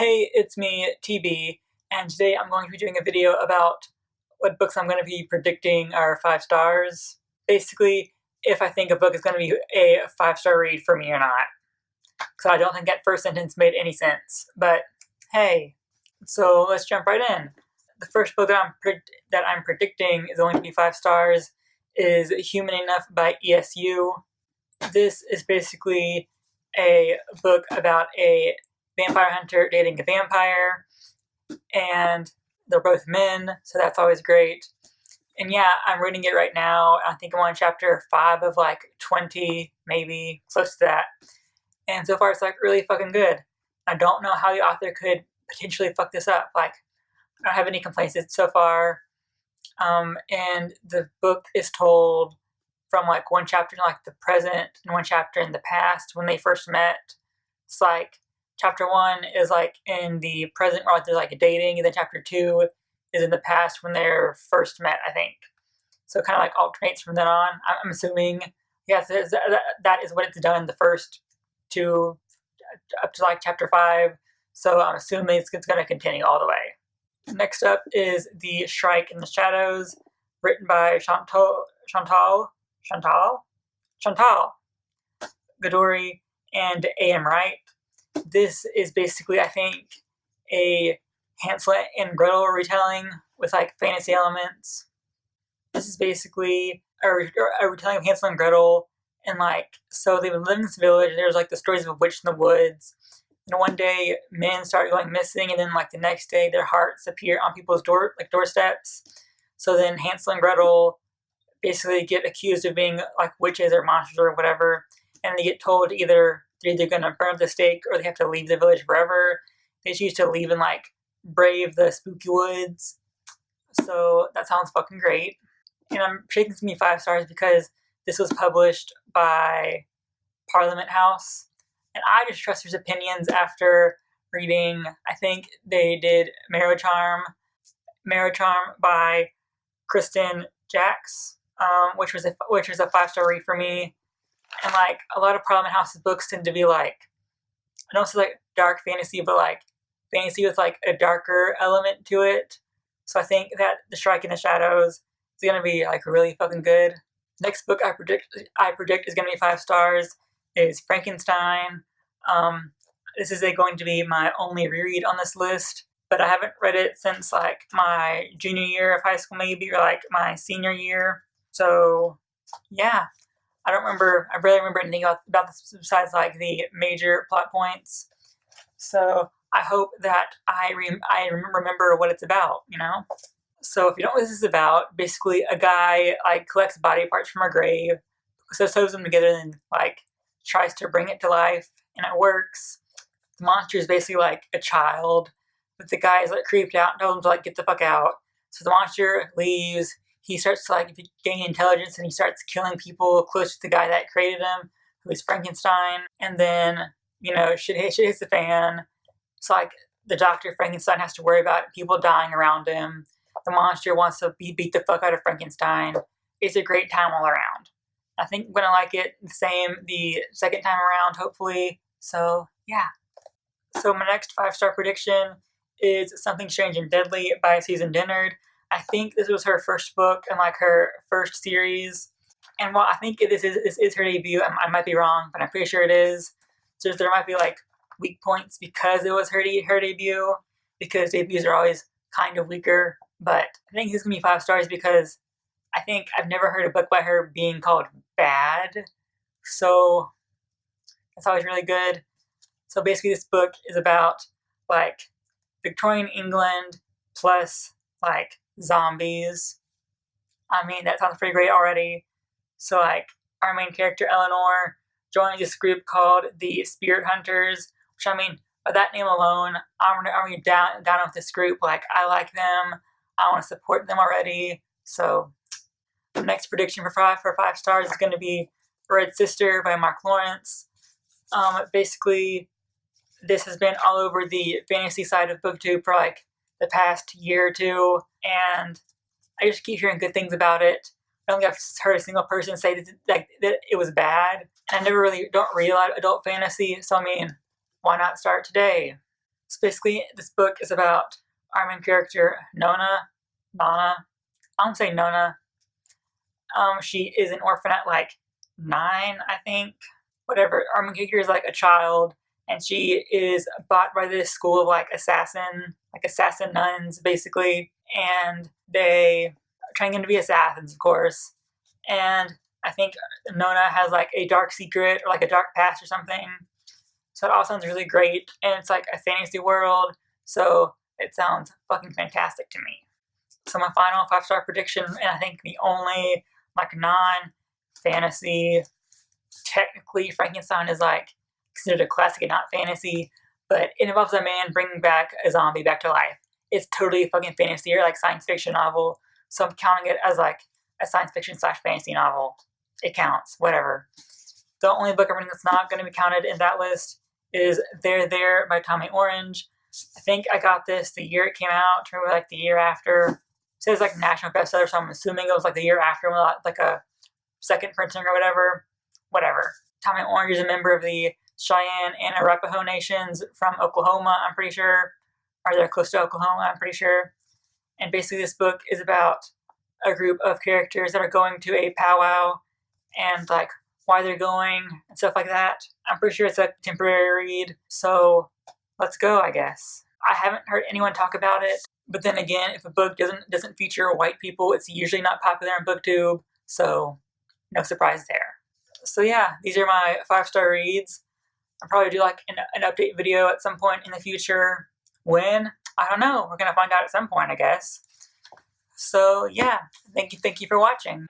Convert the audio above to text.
Hey, it's me, TB, and today I'm going to be doing a video about what books I'm going to be predicting are 5 stars. Basically, if I think a book is going to be a 5-star read for me or not. Because I don't think that first sentence made any sense. But hey, so let's jump right in. The first book that I'm predicting is going to be 5 stars is Human Enough by ESU. This is basically a book about a vampire hunter dating a vampire, and they're both men, so that's always great. And yeah, I'm reading it right now. I think I'm on chapter 5 of like 20, maybe close to that. And so far it's like really fucking good. I don't know how the author could potentially fuck this up. Like, I don't have any complaints so far. And the book is told from like one chapter in like the present and one chapter in the past when they first met. It's like chapter 1 is like in the present where they're like dating, and then chapter 2 is in the past when they're first met, I think. So it kind of like alternates from then on. I'm assuming, yes, that is what it's done in the first 2 up to like chapter 5. So I'm assuming it's going to continue all the way. Next up is The Strike in the Shadows, written by Chantal Gadori and A.M. Wright. This is basically, I think, a Hansel and Gretel retelling with like fantasy elements. This is basically a retelling of Hansel and Gretel, and like, so they've been living in this village, and there's like the stories of a witch in the woods. And one day, men start going missing, and then like the next day, their hearts appear on people's doorsteps. So then Hansel and Gretel basically get accused of being like witches or monsters or whatever, and they get told they're either going to burn at the stake or they have to leave the village forever. They choose to leave and like brave the spooky woods. So that sounds fucking great. And I'm predicting this to be 5 stars because this was published by Parliament House, and I just trust their opinions after reading, I think they did Marrow Charm by Kristen Jacks, which was a 5-star read for me. And like a lot of Parliament House's books tend to be like, I don't say like dark fantasy, but like fantasy with like a darker element to it. So I think that The Strike in the Shadows is gonna be like really fucking good. Next book I predict is gonna be 5 stars is Frankenstein. This is going to be my only reread on this list, but I haven't read it since like my junior year of high school, maybe, or like my senior year. So yeah, I barely remember anything about this besides like the major plot points. So I hope that I remember what it's about, you know? So if you don't know what this is about, basically a guy like collects body parts from a grave, so sews them together and like tries to bring it to life, and it works. The monster is basically like a child, but the guy is like creeped out and tells him to like get the fuck out. So the monster leaves. He starts to like gain intelligence, and he starts killing people close to the guy that created him, who is Frankenstein. And then, you know, shit hits the fan. So like the Dr. Frankenstein has to worry about people dying around him. The monster wants to beat the fuck out of Frankenstein. It's a great time all around. I think I'm gonna like it the same the second time around, hopefully. So yeah. So my next 5-star prediction is Something Strange and Deadly by Susan Dennard. I think this was her first book and like her first series. And while I think this is her debut, I might be wrong, but I'm pretty sure it is. So there might be like weak points because it was her debut, because debuts are always kind of weaker. But I think this is going to be 5 stars because I think I've never heard a book by her being called bad. So that's always really good. So basically this book is about like Victorian England plus like zombies. I mean, that sounds pretty great already. So like our main character Eleanor joins this group called the Spirit Hunters, which, I mean, by that name alone, I'm down with this group. Like, I like them. I want to support them already. So the next prediction for 5 stars is going to be Red Sister by Mark Lawrence. Basically, this has been all over the fantasy side of BookTube for like the past year or 2, and I just keep hearing good things about it. I don't think I've heard a single person say that it was bad. And I don't read a lot of adult fantasy, so I mean, why not start today? So basically, this book is about our main character, Nona. I don't say Nona. She is an orphan at like 9, I think. Whatever. Our main character is like a child, and she is bought by this school of like assassin nuns, basically, and they are training to be assassins, of course. And I think Nona has like a dark secret or like a dark past or something. So it all sounds really great, and it's like a fantasy world, so it sounds fucking fantastic to me. So my final 5-star prediction, and I think the only like non-fantasy, technically Frankenstein is like considered a classic and not fantasy, but it involves a man bringing back a zombie back to life. It's totally a fucking fantasy or like science fiction novel, so I'm counting it as like a science fiction / fantasy novel. It counts, whatever. The only book I'm reading that's not going to be counted in that list is There by Tommy Orange. I think I got this the year it came out, or like the year after. It says like national bestseller, so I'm assuming it was like the year after, like a second printing or whatever. Whatever. Tommy Orange is a member of the Cheyenne and Arapaho nations from Oklahoma, I'm pretty sure. Or they're close to Oklahoma, I'm pretty sure. And basically this book is about a group of characters that are going to a powwow and like why they're going and stuff like that. I'm pretty sure it's a temporary read, so let's go, I guess. I haven't heard anyone talk about it, but then again, if a book doesn't feature white people, it's usually not popular on BookTube, so no surprise there. So yeah, these are my 5-star reads. I'll probably do like an update video at some point in the future. When? I don't know. We're gonna find out at some point, I guess. So yeah, thank you for watching.